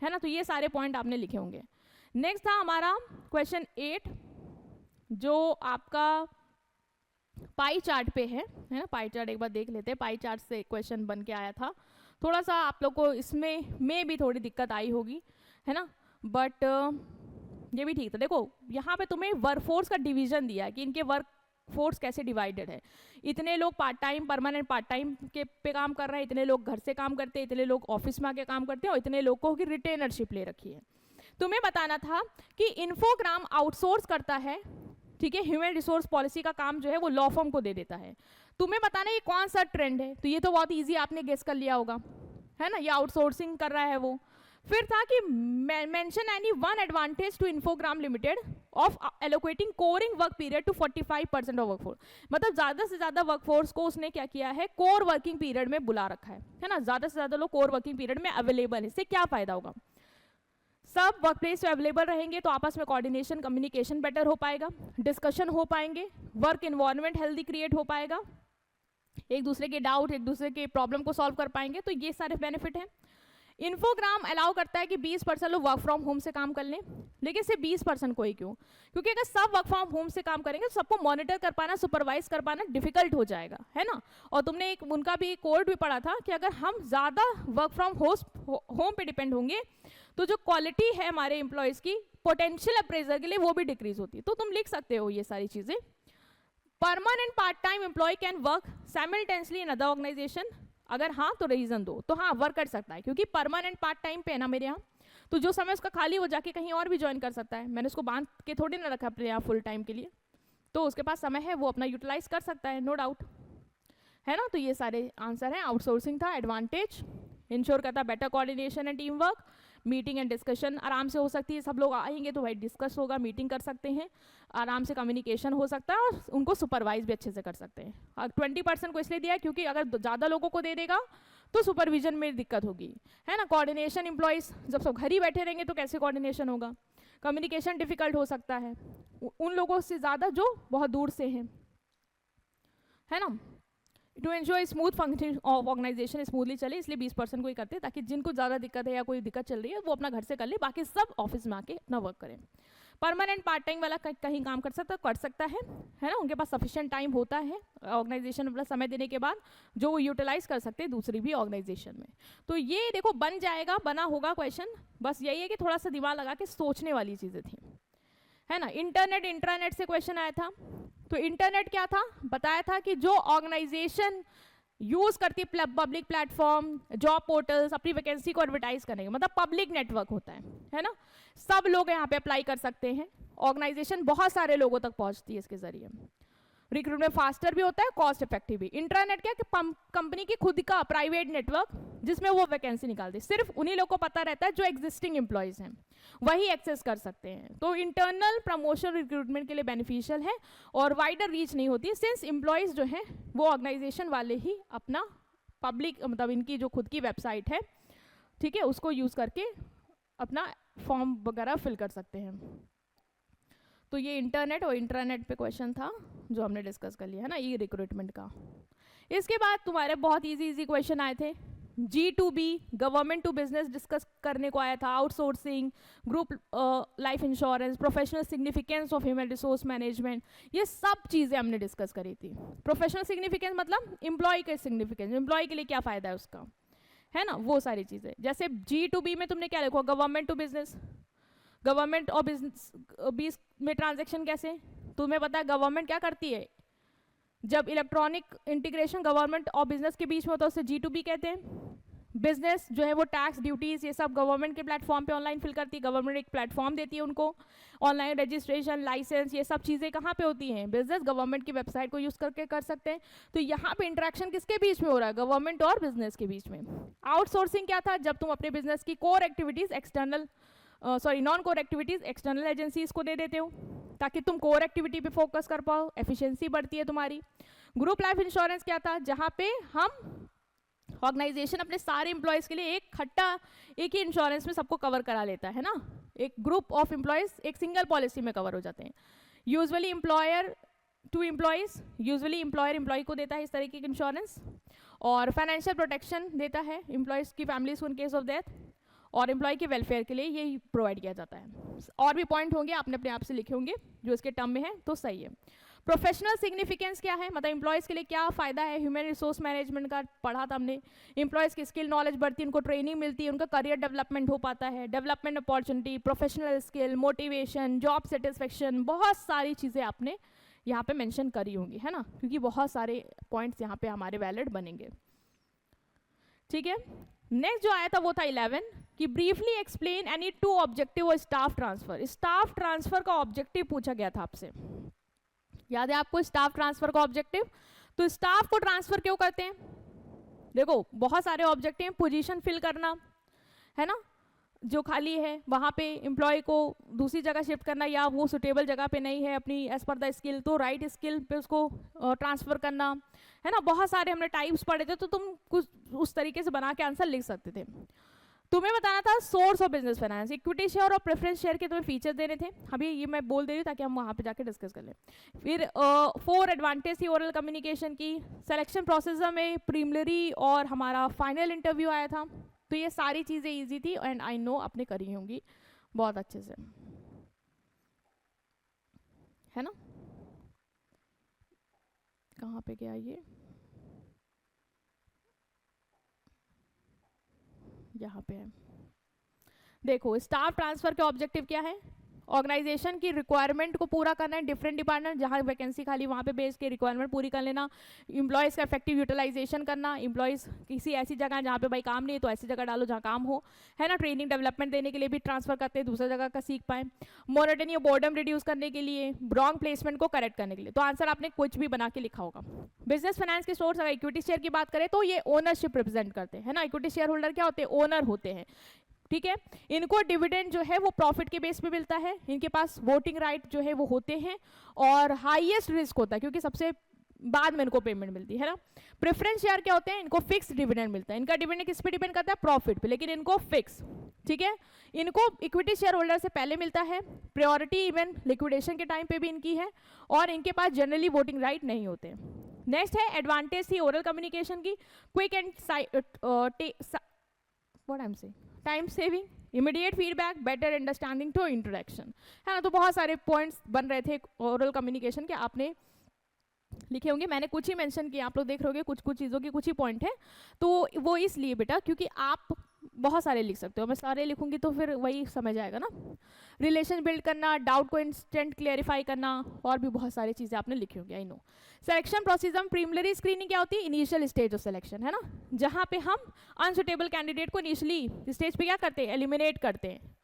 है ना। तो ये सारे पॉइंट आपने लिखे होंगे। नेक्स्ट था हमारा क्वेश्चन 8, जो आपका पाई चार्ट पे है ना। पाई चार्ट एक बार देख लेते हैं, पाई चार्ट से क्वेश्चन बन के आया था। थोड़ा सा आप लोग को इसमें भी थोड़ी दिक्कत आई होगी, है ना, बट ये भी ठीक था। देखो यहाँ पे तुम्हें वर्कफोर्स का डिवीजन दिया है कि इनके वर्क फोर्स कैसे डिवाइडेड है। इतने लोग part time, permanent part time के पे काम कर रहे हैं, इतने लोग घर से काम करते हैं, इतने लोग ऑफिस में आके काम करते हैं, और इतने लोगों की रिटेनरशिप ले रखी है। तुम्हें बताना था कि इन्फोग्राम आउटसोर्स करता है, ठीक है, ह्यूमन रिसोर्स पॉलिसी का काम जो है वो लॉ फर्म को दे देता है। तुम्हें बताना ये कौन सा ट्रेंड है, तो ये तो बहुत ईजी आपने गेस कर लिया होगा, है ना, ये आउटसोर्सिंग कर रहा है वो। फिर था कि mention any one advantage to Infogram limited of allocating coring work period to 45% of workforce. मतलब ज़्यादा से ज़्यादा वर्कफोर्स को उसने क्या किया है, कोर वर्किंग पीरियड में बुला रखा है ना। ज़्यादा से ज़्यादा लोग कोर वर्किंग पीरियड में अवेलेबल है। इससे क्या फ़ायदा होगा, सब वर्क प्लेस पे अवेलेबल रहेंगे तो आपस में कोऑर्डिनेशन, कम्युनिकेशन बेटर हो पाएगा, डिस्कशन हो पाएंगे, वर्क इन्वायरमेंट हेल्दी क्रिएट हो पाएगा, एक दूसरे के डाउट, एक दूसरे के प्रॉब्लम को सॉल्व कर पाएंगे। तो ये सारे बेनिफिट हैं। इन्फोग्राम अलाउ करता है कि 20% लोग वर्क फ्रॉम होम से काम कर लें, लेकिन सिर्फ 20% को ही क्यों? क्योंकि अगर सब वर्क फ्रॉम होम से काम करेंगे तो सबको मॉनिटर कर पाना, सुपरवाइज कर पाना डिफिकल्ट हो जाएगा, है ना। और तुमने एक उनका भी कोड भी पढ़ा था कि अगर हम ज़्यादा वर्क फ्रॉम होम पे डिपेंड होंगे तो जो क्वालिटी है हमारे एम्प्लॉयज़ की पोटेंशियल अप्रेजर के लिए वो भी डिक्रीज होती है। तो तुम लिख सकते हो ये सारी चीज़ें। Permanent part time employ can work simultaneously in other organisation. अगर हाँ तो रीजन दो, तो हाँ वर्क कर सकता है, क्योंकि परमानेंट पार्ट टाइम पे है ना मेरे यहाँ, तो जो समय उसका खाली हो जाके कहीं और भी ज्वाइन कर सकता है। मैंने उसको बांध के थोड़ी ना रखा अपने यहाँ फुल टाइम के लिए, तो उसके पास समय है, वो अपना यूटिलाइज कर सकता है, नो डाउट, है ना। तो ये सारे आंसर हैं। आउटसोर्सिंग था एडवांटेज, इंश्योर करता better coordination and team work, meeting and discussion आराम से हो सकती है, सब लोग आएंगे तो भाई डिस्कस होगा, मीटिंग कर सकते हैं, आराम से कम्युनिकेशन हो सकता है, और उनको सुपरवाइज भी अच्छे से कर सकते हैं। 20% को इसलिए दिया क्योंकि अगर ज़्यादा लोगों को दे देगा तो सुपरविजन में दिक्कत होगी, है ना। कोऑर्डिनेशन एम्प्लॉयज़ जब सब घर ही बैठे रहेंगे तो कैसे कोऑर्डिनेशन होगा, कम्युनिकेशन डिफिकल्ट हो सकता है उन लोगों से ज़्यादा जो बहुत दूर से हैं, है ना। To ensure smooth function of organisation smoothly चले, इसलिए 20% को ही करते हैं, ताकि जिनको ज़्यादा दिक्कत है या कोई दिक्कत चल रही है वो अपना घर से कर ले, बाकी सब ऑफिस में आके अपना वर्क करें। परमानेंट पार्ट टाइम वाला कहीं काम कर सकता है ना, उनके पास सफिशिएंट टाइम होता है ऑर्गेनाइजेशन अपना समय देने के बाद, जो वो यूटिलाइज कर सकते हैं दूसरी भी ऑर्गेनाइजेशन में। तो ये देखो बन जाएगा, बना होगा क्वेश्चन, बस यही है कि थोड़ा सा दिमाग लगा के सोचने वाली चीज़ें थी, है ना। इंटरनेट, इंट्रानेट से क्वेश्चन आया था, तो इंटरनेट क्या था, बताया था कि जो ऑर्गेनाइजेशन यूज करती है पब्लिक प्लेटफॉर्म, जॉब पोर्टल्स, अपनी वैकेंसी को एडवर्टाइज करने का, मतलब पब्लिक नेटवर्क होता है ना। सब लोग यहाँ पे अप्लाई कर सकते हैं, ऑर्गेनाइजेशन बहुत सारे लोगों तक पहुँचती है इसके जरिए, रिक्रूटमेंट फास्टर भी होता है, कॉस्ट इफेक्टिव भी। इंटरनेट क्या कि कंपनी की खुद का प्राइवेट नेटवर्क जिसमें वो वैकेंसी निकालती है, सिर्फ उन्हीं लोगों को पता रहता है जो एग्जिस्टिंग एम्प्लॉयज़ हैं, वही एक्सेस कर सकते हैं। तो इंटरनल प्रमोशन रिक्रूटमेंट के लिए बेनिफिशियल है, और वाइडर रीच नहीं होती, सिंस एम्प्लॉयज़ जो हैं वो ऑर्गेनाइजेशन वाले ही अपना पब्लिक, मतलब इनकी जो खुद की वेबसाइट है, ठीक है, उसको यूज़ करके अपना फॉर्म वगैरह फिल कर सकते हैं। तो ये इंटरनेट और इंट्रानेट पे क्वेश्चन था जो हमने डिस्कस कर लिया, है ना, ये रिक्रूटमेंट का। इसके बाद तुम्हारे बहुत इजी क्वेश्चन आए थे। G2B, government to business discuss करने को आया था, outsourcing, group life insurance, professional significance of human resource management, ये सब चीज़ें हमने डिस्कस करी थी। प्रोफेशनल सिग्निफिकेंस मतलब एम्प्लॉय के सिग्निफिकेंस, एम्प्लॉय के लिए क्या फ़ायदा है उसका, है ना, वो सारी चीज़ें। जैसे G2B में तुमने क्या लिखा, गवर्नमेंट टू बिजनेस, गवर्नमेंट और बिजनेस बीच में ट्रांजैक्शन कैसे, तुम्हें पता है गवर्नमेंट क्या करती है, जब इलेक्ट्रॉनिक इंटीग्रेशन गवर्नमेंट और बिजनेस के बीच में होता है उसे G2B कहते हैं। बिजनेस जो है वो टैक्स, ड्यूटीज, ये सब गवर्नमेंट के प्लेटफॉर्म पे ऑनलाइन फिल करती है, गवर्नमेंट एक प्लेटफॉर्म देती है उनको, ऑनलाइन रजिस्ट्रेशन, लाइसेंस, ये सब चीज़ें कहाँ पे होती हैं, बिजनेस गवर्नमेंट की वेबसाइट को यूज़ करके कर सकते हैं। तो यहाँ पे इंटरेक्शन किसके बीच में हो रहा है, गवर्नमेंट और बिजनेस के बीच में। आउटसोर्सिंग क्या था, जब तुम अपने बिजनेस की core activities external sorry non core activities external agencies को दे देते हो ताकि तुम कोर एक्टिविटी पे फोकस कर पाओ, एफिशिएंसी बढ़ती है तुम्हारी। ग्रुप लाइफ इंश्योरेंस क्या था, जहाँ पे हम ऑर्गेनाइजेशन अपने सारे एम्प्लॉयज़ के लिए एक ही इंश्योरेंस में सबको कवर करा लेता है ना, एक ग्रुप ऑफ एम्प्लॉयज़ एक सिंगल पॉलिसी में कवर हो जाते हैं। Usually employer to employees, usually employer employ को देता है इस तरीके की इंश्योरेंस, और फाइनेंशियल प्रोटेक्शन देता है एम्प्लॉयज़ की फैमिलीज को इन केस ऑफ डेथ, और एम्प्लॉय के वेलफेयर के लिए यही प्रोवाइड किया जाता है। और भी पॉइंट होंगे आपने अपने आप से लिखे होंगे जो इसके टर्म में है, तो सही है। प्रोफेशनल सिग्निफिकेंस क्या है, मतलब एम्प्लॉयज़ के लिए क्या फ़ायदा है, ह्यूमन रिसोर्स मैनेजमेंट का पढ़ा था हमने। एम्प्लॉयज़ की स्किल नॉलेज बढ़ती है, उनको ट्रेनिंग मिलती है, उनका करियर डेवलपमेंट हो पाता है, development opportunity, professional skill, motivation, job satisfaction, बहुत सारी चीज़ें आपने यहाँ पे मेंशन करी होंगी, है ना, क्योंकि बहुत सारे पॉइंट्स यहाँ पे हमारे वैलिड बनेंगे। ठीक है, नेक्स्ट जो आया था वो था 11 कि briefly explain any two objective और स्टाफ ट्रांसफर। स्टाफ ट्रांसफर का ऑब्जेक्टिव पूछा गया था आपसे, याद है आपको स्टाफ ट्रांसफर का ऑब्जेक्टिव? तो स्टाफ को ट्रांसफर क्यों करते हैं? देखो बहुत सारे ऑब्जेक्टिव, पोजीशन फिल करना है ना, जो खाली है वहाँ पे एम्प्लॉय को दूसरी जगह शिफ्ट करना, या वो सुटेबल जगह पे नहीं है अपनी एज पर द स्किल, तो राइट स्किल पे उसको ट्रांसफर करना, है ना। बहुत सारे हमने टाइप्स पढ़े थे, तो तुम कुछ उस तरीके से बना के आंसर लिख सकते थे। तुम्हें बताना था source of business finance, equity share और प्रेफरेंस शेयर के तुम्हें फीचर देने थे, अभी ये मैं बोल दे रही हूँ ताकि हम वहाँ पे जाके डिस्कस कर लें। फिर 4 एडवांटेज थी ओरल कम्युनिकेशन की। सिलेक्शन प्रोसेस में प्रीलिमिनरी और हमारा फाइनल इंटरव्यू आया था, तो ये सारी चीज़ें इजी थी एंड आई नो आपने करी होंगी बहुत अच्छे से, है ना। कहाँ पे गया ये, यहाँ पे है। देखो स्टाफ ट्रांसफर के ऑब्जेक्टिव क्या है, ऑर्गेनाइजेशन की रिक्वायरमेंट को पूरा करना है, डिफरेंट डिपार्टमेंट जहाँ वैकेंसी खाली वहाँ पे बेस के रिक्वायरमेंट पूरी कर लेना, एम्प्लॉयज़ का इफेक्टिव यूटिलाइजेशन करना, एम्प्लॉयज़ किसी ऐसी जगह जहाँ पे भाई काम नहीं है तो ऐसी जगह डालो जहाँ काम हो, है ना। ट्रेनिंग डेवलपमेंट देने के लिए भी ट्रांसफर करते हैं, दूसरी जगह का सीख पाए। मोनोटनी और बोर्डम रिड्यूस करने के लिए, रॉन्ग प्लेसमेंट को करेक्ट करने के लिए। तो आंसर आपने कुछ भी बना के लिखा होगा। बिजनेस फाइनेंस के सोर्स, अगर इक्विटी शेयर की बात करें तो ये ओनरशिप रिप्रेजेंट करते हैं ना, इक्विटी शेयर होल्डर क्या होते हैं, ओनर होते हैं, ठीक है। इनको डिविडेंड जो है वो प्रॉफिट के बेस पे मिलता है, इनके पास वोटिंग राइट जो है वो होते हैं, और हाईएस्ट रिस्क होता है क्योंकि सबसे बाद में इनको पेमेंट मिलती है ना। प्रेफरेंस शेयर क्या होते हैं, इनको फिक्स डिविडेंड मिलता है, इनका डिविडेंड किस पे डिपेंड करता है, प्रॉफिट पे, लेकिन इनको फिक्स, ठीक है। इनको इक्विटी शेयर होल्डर से पहले मिलता है, प्रायोरिटी इवन लिक्विडेशन के टाइम पे भी इनकी है, और इनके पास जनरली वोटिंग राइट नहीं होते। नेक्स्ट है एडवांटेज थी ओरल कम्युनिकेशन की, quick and what I am saying, time saving, immediate feedback, better understanding to introduction, है ना। तो बहुत सारे पॉइंट्स बन रहे थे ओरल कम्युनिकेशन के, आपने लिखे होंगे, मैंने कुछ ही मेंशन किया, आप लोग देख रहे होंगे कुछ कुछ चीज़ों के कुछ ही पॉइंट है, तो वो इसलिए बेटा क्योंकि आप बहुत सारे लिख सकते हो, मैं सारे लिखूंगी तो फिर वही समझ आएगा ना। रिलेशन बिल्ड करना, डाउट को इंस्टेंट क्लियरिफाई करना, और भी बहुत सारी चीज़ें आपने लिखी होंगी, I know. Selection procedure, preliminary screening क्या होती है, इनिशियल स्टेज ऑफ सिलेक्शन, है ना, जहाँ पे हम अनसुटेबल कैंडिडेट को इनिशियली स्टेज पे क्या करते हैं, एलिमिनेट करते हैं,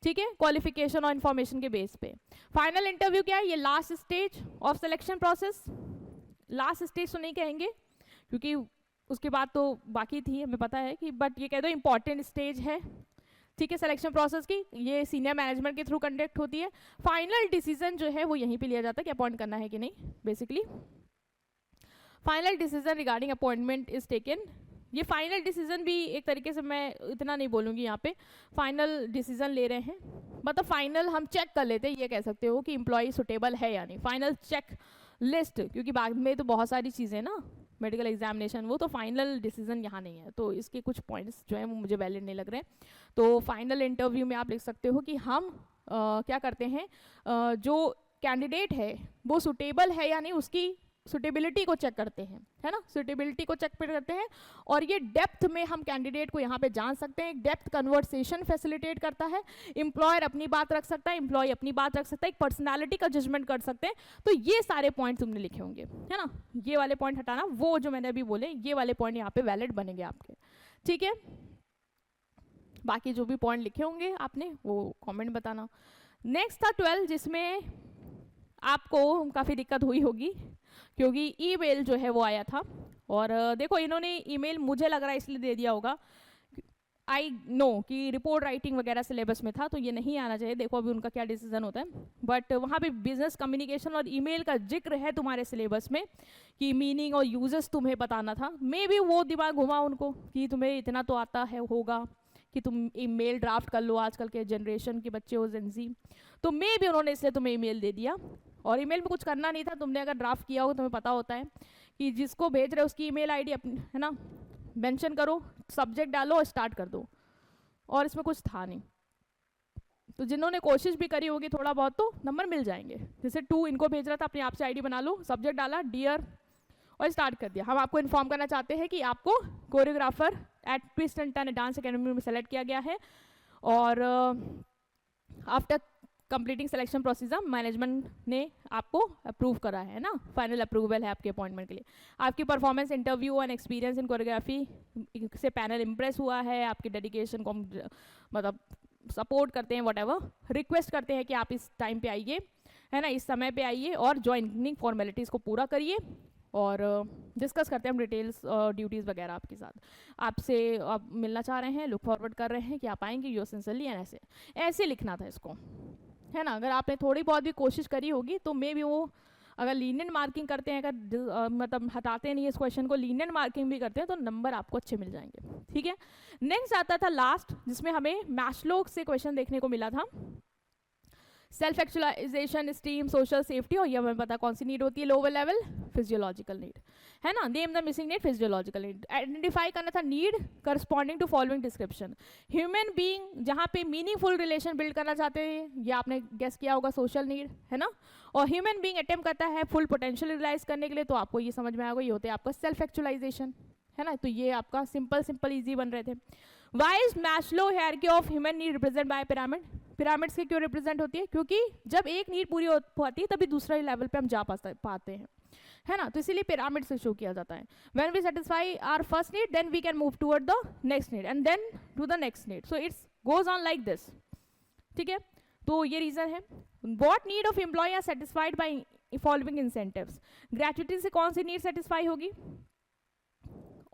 ठीक है, क्वालिफिकेशन और इन्फॉर्मेशन के बेस पे। फाइनल इंटरव्यू क्या है, ये last stage of selection process, last stage तो नहीं कहेंगे क्योंकि उसके बाद तो बाकी थी, हमें पता है कि, बट ये कह दो इंपॉर्टेंट स्टेज है, ठीक है, सिलेक्शन प्रोसेस की, ये सीनियर मैनेजमेंट के थ्रू कंडक्ट होती है। फाइनल डिसीजन जो है वो यहीं पे लिया जाता है कि अपॉइंट करना है कि नहीं, basically final decision regarding appointment is taken. ये फाइनल डिसीजन भी एक तरीके से मैं इतना नहीं बोलूँगी यहाँ पे, फाइनल डिसीजन ले रहे हैं, मतलब फाइनल हम चेक कर लेते हैं, ये कह सकते हो कि एम्प्लॉय सुटेबल है या नहीं, फाइनल चेक लिस्ट, क्योंकि बाद में तो बहुत सारी चीज़ें ना, मेडिकल एग्जामिनेशन, वो तो फाइनल डिसीजन यहाँ नहीं है, तो इसके कुछ पॉइंट्स जो हैं वो मुझे वैलिड नहीं लग रहे हैं। तो फाइनल इंटरव्यू में आप लिख सकते हो कि हम क्या करते हैं, जो कैंडिडेट है वो सुटेबल है या नहीं, उसकी सुटेबिलिटी को चेक करते हैं, है ना, सुटेबिलिटी को चेक करते हैं, और ये डेप्थ में हम कैंडिडेट को यहाँ पे जान सकते हैं, डेप्थ कन्वर्सेशन फैसिलिटेट करता है, एम्प्लॉयर अपनी बात रख सकता है, एम्प्लॉय अपनी बात रख सकता है, एक पर्सनालिटी का जजमेंट कर सकते हैं। तो ये सारे पॉइंट तुमने लिखे होंगे, है ना, ये वाले पॉइंट हटाना, वो जो मैंने अभी बोले ये वाले पॉइंट यहाँ पे वैलिड बनेंगे आपके, ठीक है। बाकी जो भी पॉइंट लिखे होंगे आपने वो कॉमेंट बताना। नेक्स्ट था 12, जिसमें आपको काफ़ी दिक्कत हुई होगी क्योंकि ईमेल जो है वो आया था, और देखो इन्होंने ईमेल मुझे लग रहा है इसलिए दे दिया होगा, आई नो कि रिपोर्ट राइटिंग वगैरह सिलेबस में था, तो ये नहीं आना चाहिए, देखो अभी उनका क्या डिसीजन होता है। बट वहाँ पे बिजनेस कम्युनिकेशन और ईमेल का जिक्र है तुम्हारे सिलेबस में कि मीनिंग और यूजेस तुम्हें बताना था। मे बी वो दिमाग घुमा उनको कि तुम्हें इतना तो आता है होगा कि तुम ईमेल ड्राफ्ट कर लो, आजकल के जनरेशन के बच्चे हो जेनजी, तो मे बी उन्होंने इसलिए तुम्हें ईमेल दे दिया। और ईमेल में कुछ करना नहीं था, तुमने अगर ड्राफ्ट किया हो तुम्हें पता होता है कि जिसको भेज रहे हो उसकी ईमेल आईडी अपनी है ना मेंशन करो, सब्जेक्ट डालो और स्टार्ट कर दो, और इसमें कुछ था नहीं। तो जिन्होंने कोशिश भी करी होगी थोड़ा बहुत तो नंबर मिल जाएंगे। जैसे 2 इनको भेज रहा था, अपने आप से आईडी बना लो, सब्जेक्ट डाला डियर और स्टार्ट कर दिया। हम आपको इन्फॉर्म करना चाहते हैं कि आपको choreographer at twist and turn dance academy में सेलेक्ट किया गया है, और after completing selection procedure management ने आपको अप्रूव करा है ना, फाइनल अप्रूवल है आपके अपॉइंटमेंट के लिए। आपकी performance, interview and experience in choreography से पैनल इम्प्रेस हुआ है, आपके डेडिकेशन को मतलब सपोर्ट करते हैं, वट रिक्वेस्ट करते हैं कि आप इस टाइम पे आइए है ना, इस समय पे आइए और ज्वाइनिंग फॉर्मेलिटीज़ को पूरा करिए, और डिस्कस करते हैं हम डिटेल्स ड्यूटीज़ वगैरह आपके साथ। आपसे आप मिलना चाह रहे हैं, लुक फॉरवर्ड कर रहे हैं कि आप आएंगे, योर सिंसियरली एंड ऐसे ऐसे लिखना था इसको है ना। अगर आपने थोड़ी बहुत भी कोशिश करी होगी तो मे भी वो अगर लीनियंट मार्किंग करते हैं, अगर मतलब हटाते नहीं इस क्वेश्चन को, लीनियंट मार्किंग भी करते हैं तो नंबर आपको अच्छे मिल जाएंगे। ठीक है, नेक्स्ट आता था लास्ट, जिसमें हमें मैस्लो से क्वेश्चन देखने को मिला था। Self actualisation, esteem, social safety, और ये हमें पता कौन सी नीड होती है, लोअर लेवल फिजियोलॉजिकल नीड है ना। Name the missing need, physiological need. Identify करना था need corresponding to following description. Human being जहाँ पे मीनिंगफुल रिलेशन बिल्ड करना चाहते हैं, ये आपने गेस किया होगा, सोशल नीड है ना। और ह्यूमन बीइंग अटेम्प्ट करता है फुल पोटेंशियल रियलाइज करने के लिए, तो आपको ये समझ में आएगा, ये होते हैं आपका सेल्फ एक्चुअलाइजेशन है ना। तो ये आपका सिंपल इजी बन रहे थे। Why is Maslow hierarchy of human need represent by pyramid. Pyramids के क्यों रिप्रेजेंट होती है, क्योंकि जब एक नीड पूरी होती है तभी दूसरे लेवल पे हम जा पाते हैं है ना, तो इसीलिए पिरामिड से शो किया जाता है। When we satisfy our first need then we can move toward the next need and then to the next need, so it's goes on like this. ठीक है, तो ये रीजन है। What need of employ are satisfied by following incentives. Gratuity से कौन सी need satisfy होगी,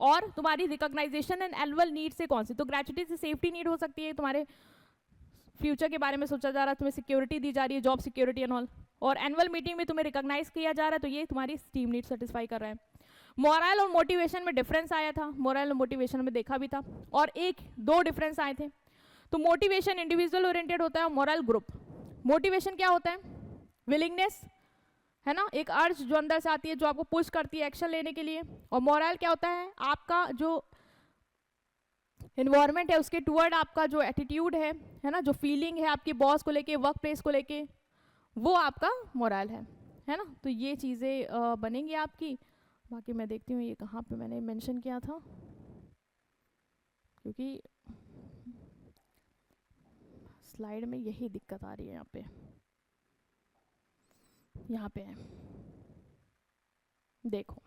और तुम्हारी रिकॉग्नाइजेशन एंड एनुअल नीड से कौन सी। तो ग्रेचुइटी से सेफ्टी नीड हो सकती है, तुम्हारे फ्यूचर के बारे में सोचा जा रहा है, तुम्हें सिक्योरिटी दी जा रही है, जॉब सिक्योरिटी एंड ऑल, और एनुअल मीटिंग में तुम्हें रिकॉग्नाइज किया जा रहा है, तो ये तुम्हारी स्टीम नीड सेटिस्फाई कर रहा है। मोरल और मोटिवेशन में डिफरेंस आया था, मोरल और मोटिवेशन में देखा भी था, और 1-2 डिफरेंस आए थे। तो मोटिवेशन इंडिविजुअल ओरिएंटेड होता है, और मोरल ग्रुप। मोटिवेशन क्या होता है, विलिंगनेस है ना, एक अर्ज जो अंदर से आती है, जो आपको पुश करती है एक्शन लेने के लिए। और मोरल क्या होता है, आपका जो इन्वायरमेंट है उसके टुवर्ड आपका जो एटीट्यूड है ना, जो फीलिंग है आपकी बॉस को लेके, वर्क प्लेस को लेके, वो आपका मोरल है ना। तो ये चीज़ें बनेंगी आपकी। बाकी मैं देखती हूँ ये कहाँ पे मैंने मेंशन किया था, क्योंकि स्लाइड में यही दिक्कत आ रही है, यहाँ पे है, देखो।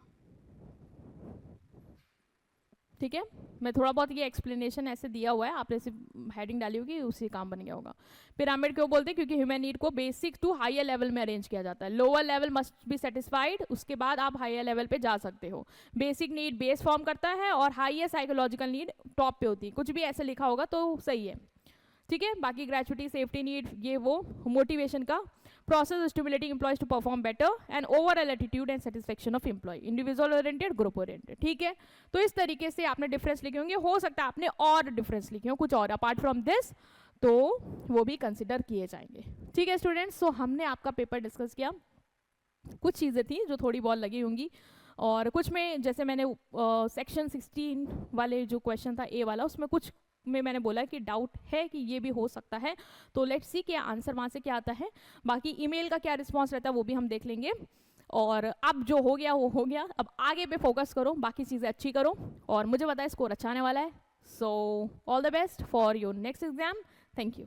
ठीक है, मैं थोड़ा बहुत ये एक्सप्लेनेशन ऐसे दिया हुआ है, आपने सिर्फ हेडिंग डाली होगी, उसी काम बन गया होगा। पिरामिड क्यों बोलते हैं, क्योंकि ह्यूमन नीड को बेसिक टू हायर लेवल में अरेंज किया जाता है। Lower level must be satisfied, उसके बाद आप हायर लेवल पे जा सकते हो। बेसिक नीड बेस फॉर्म करता है, और हायर साइकोलॉजिकल नीड टॉप पे होती है। कुछ भी ऐसे लिखा होगा तो सही है। ठीक है, बाकी ग्रेचुइटी, सेफ्टी नीड, ये वो मोटिवेशन का process stimulating employees to perform better and overall attitude and satisfaction of employ, individual oriented, group oriented. ठीक है, तो इस तरीके से आपने डिफरेंस लिखे होंगे, हो सकता है आपने और डिफरेंस लिखे हो कुछ और अपार्ट फ्रॉम दिस, तो वो भी कंसिडर किए जाएंगे। ठीक है स्टूडेंट्स, सो हमने आपका पेपर डिस्कस किया। कुछ चीज़ें थी जो थोड़ी बहुत लगी होंगी, और कुछ में जैसे मैंने सेक्शन 16 वाले जो क्वेश्चन था ए वाला, उसमें कुछ में मैंने बोला कि डाउट है कि ये भी हो सकता है, तो लेट्स सी क्या आंसर वहाँ से क्या आता है। बाकी ईमेल का क्या रिस्पांस रहता है वो भी हम देख लेंगे, और अब जो हो गया वो हो गया, अब आगे पे फोकस करो, बाकी चीज़ें अच्छी करो, और मुझे पता है स्कोर अच्छा आने वाला है। So all the best for your next exam. Thank you.